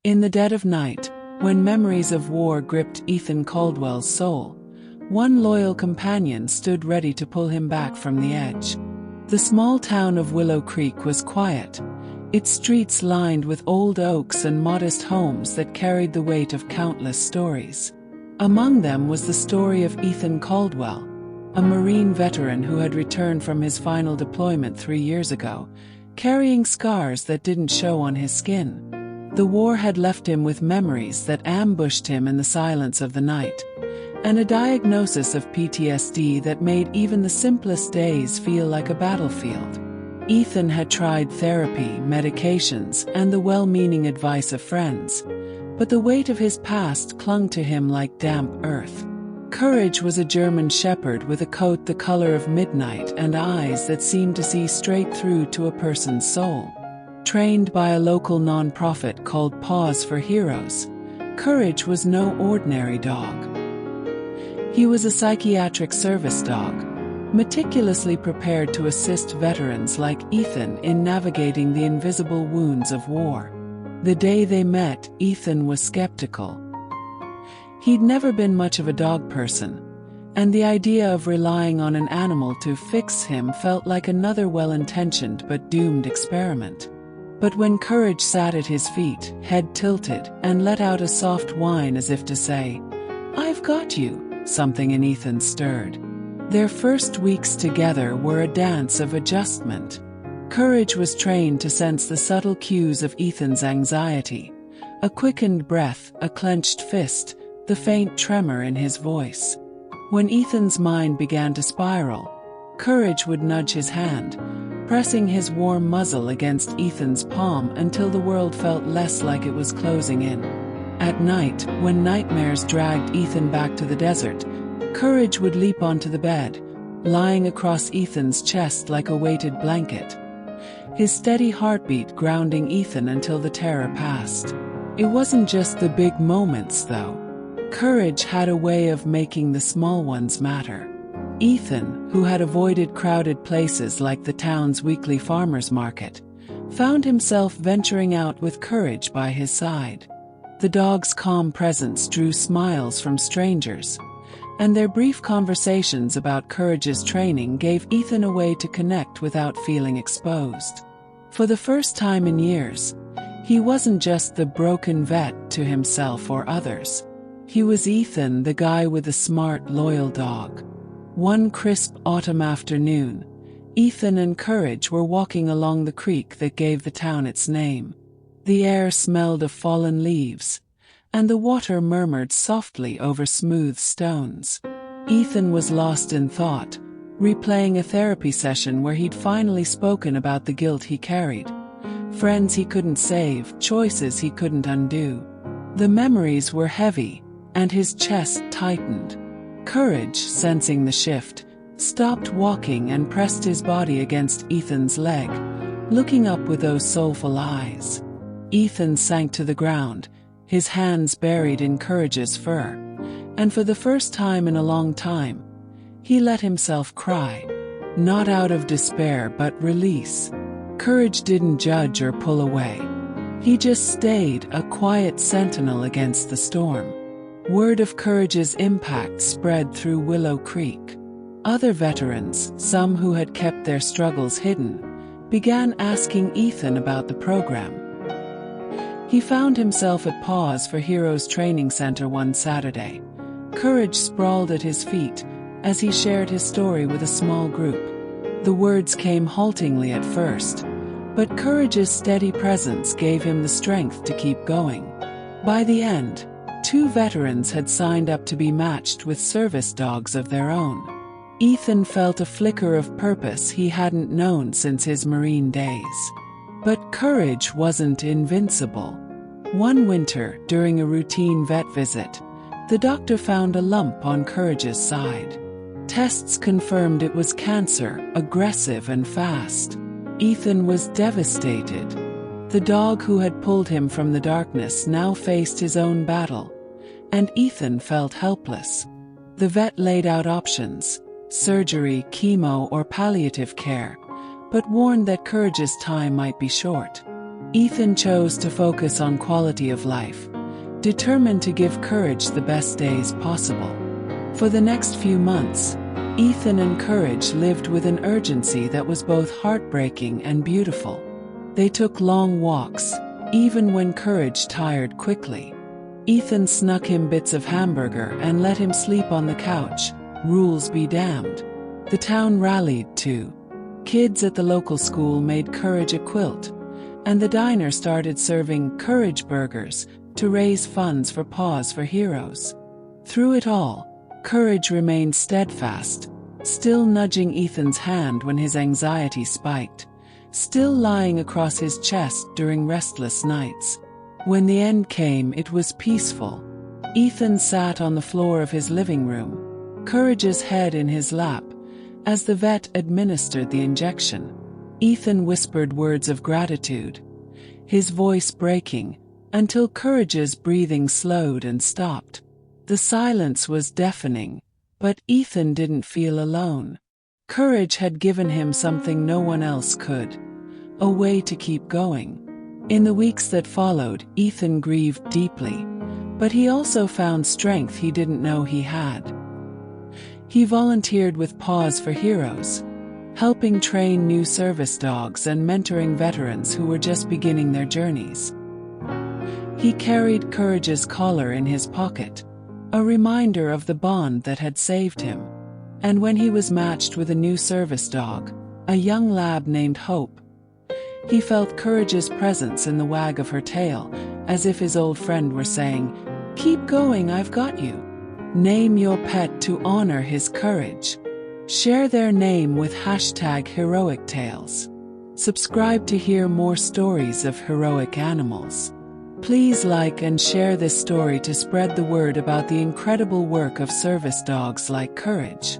In the dead of night, when memories of war gripped Ethan Caldwell's soul, one loyal companion stood ready to pull him back from the edge. The small town of Willow Creek was quiet, its streets lined with old oaks and modest homes that carried the weight of countless stories. Among them was the story of Ethan Caldwell, a Marine veteran who had returned from his final deployment 3 years ago, carrying scars that didn't show on his skin. The war had left him with memories that ambushed him in the silence of the night, and a diagnosis of PTSD that made even the simplest days feel like a battlefield. Ethan had tried therapy, medications, and the well-meaning advice of friends, but the weight of his past clung to him like damp earth. Courage was a German shepherd with a coat the color of midnight and eyes that seemed to see straight through to a person's soul. Trained by a local nonprofit called Paws for Heroes, Courage was no ordinary dog. He was a psychiatric service dog, meticulously prepared to assist veterans like Ethan in navigating the invisible wounds of war. The day they met, Ethan was skeptical. He'd never been much of a dog person, and the idea of relying on an animal to fix him felt like another well-intentioned but doomed experiment. But when Courage sat at his feet, head tilted, and let out a soft whine as if to say, "I've got you," something in Ethan stirred. Their first weeks together were a dance of adjustment. Courage was trained to sense the subtle cues of Ethan's anxiety, a quickened breath, a clenched fist, the faint tremor in his voice. When Ethan's mind began to spiral, Courage would nudge his hand, pressing his warm muzzle against Ethan's palm until the world felt less like it was closing in. At night, when nightmares dragged Ethan back to the desert, Courage would leap onto the bed, lying across Ethan's chest like a weighted blanket, his steady heartbeat grounding Ethan until the terror passed. It wasn't just the big moments, though. Courage had a way of making the small ones matter. Ethan, who had avoided crowded places like the town's weekly farmers market, found himself venturing out with Courage by his side. The dog's calm presence drew smiles from strangers, and their brief conversations about Courage's training gave Ethan a way to connect without feeling exposed. For the first time in years, he wasn't just the broken vet to himself or others. He was Ethan, the guy with the smart, loyal dog. One crisp autumn afternoon, Ethan and Courage were walking along the creek that gave the town its name. The air smelled of fallen leaves, and the water murmured softly over smooth stones. Ethan was lost in thought, replaying a therapy session where he'd finally spoken about the guilt he carried. Friends he couldn't save, choices he couldn't undo. The memories were heavy, and his chest tightened. Courage, sensing the shift, stopped walking and pressed his body against Ethan's leg, looking up with those soulful eyes. Ethan sank to the ground, his hands buried in Courage's fur, and for the first time in a long time, he let himself cry. Not out of despair but release. Courage didn't judge or pull away. He just stayed, a quiet sentinel against the storm. Word of Courage's impact spread through Willow Creek. Other veterans, some who had kept their struggles hidden, began asking Ethan about the program. He found himself at Paws for Heroes Training Center one Saturday. Courage sprawled at his feet as he shared his story with a small group. The words came haltingly at first, but Courage's steady presence gave him the strength to keep going. By the end, 2 veterans had signed up to be matched with service dogs of their own. Ethan felt a flicker of purpose he hadn't known since his Marine days. But Courage wasn't invincible. One winter, during a routine vet visit, the doctor found a lump on Courage's side. Tests confirmed it was cancer, aggressive and fast. Ethan was devastated. The dog who had pulled him from the darkness now faced his own battle, and Ethan felt helpless. The vet laid out options: surgery, chemo, or palliative care, but warned that Courage's time might be short. Ethan chose to focus on quality of life, determined to give Courage the best days possible. For the next few months, Ethan and Courage lived with an urgency that was both heartbreaking and beautiful. They took long walks, even when Courage tired quickly. Ethan snuck him bits of hamburger and let him sleep on the couch. Rules be damned. The town rallied too. Kids at the local school made Courage a quilt, and the diner started serving Courage burgers to raise funds for Paws for Heroes. Through it all, Courage remained steadfast, still nudging Ethan's hand when his anxiety spiked, still lying across his chest during restless nights. When the end came, it was peaceful. Ethan sat on the floor of his living room, Courage's head in his lap, as the vet administered the injection. Ethan whispered words of gratitude, his voice breaking, until Courage's breathing slowed and stopped. The silence was deafening, but Ethan didn't feel alone. Courage had given him something no one else could, a way to keep going. In the weeks that followed, Ethan grieved deeply, but he also found strength he didn't know he had. He volunteered with Paws for Heroes, helping train new service dogs and mentoring veterans who were just beginning their journeys. He carried Courage's collar in his pocket, a reminder of the bond that had saved him. And when he was matched with a new service dog, a young lab named Hope, he felt Courage's presence in the wag of her tail, as if his old friend were saying, "Keep going, I've got you." Name your pet to honor his courage. Share their name with #HeroicTales. Subscribe to hear more stories of heroic animals. Please like and share this story to spread the word about the incredible work of service dogs like Courage.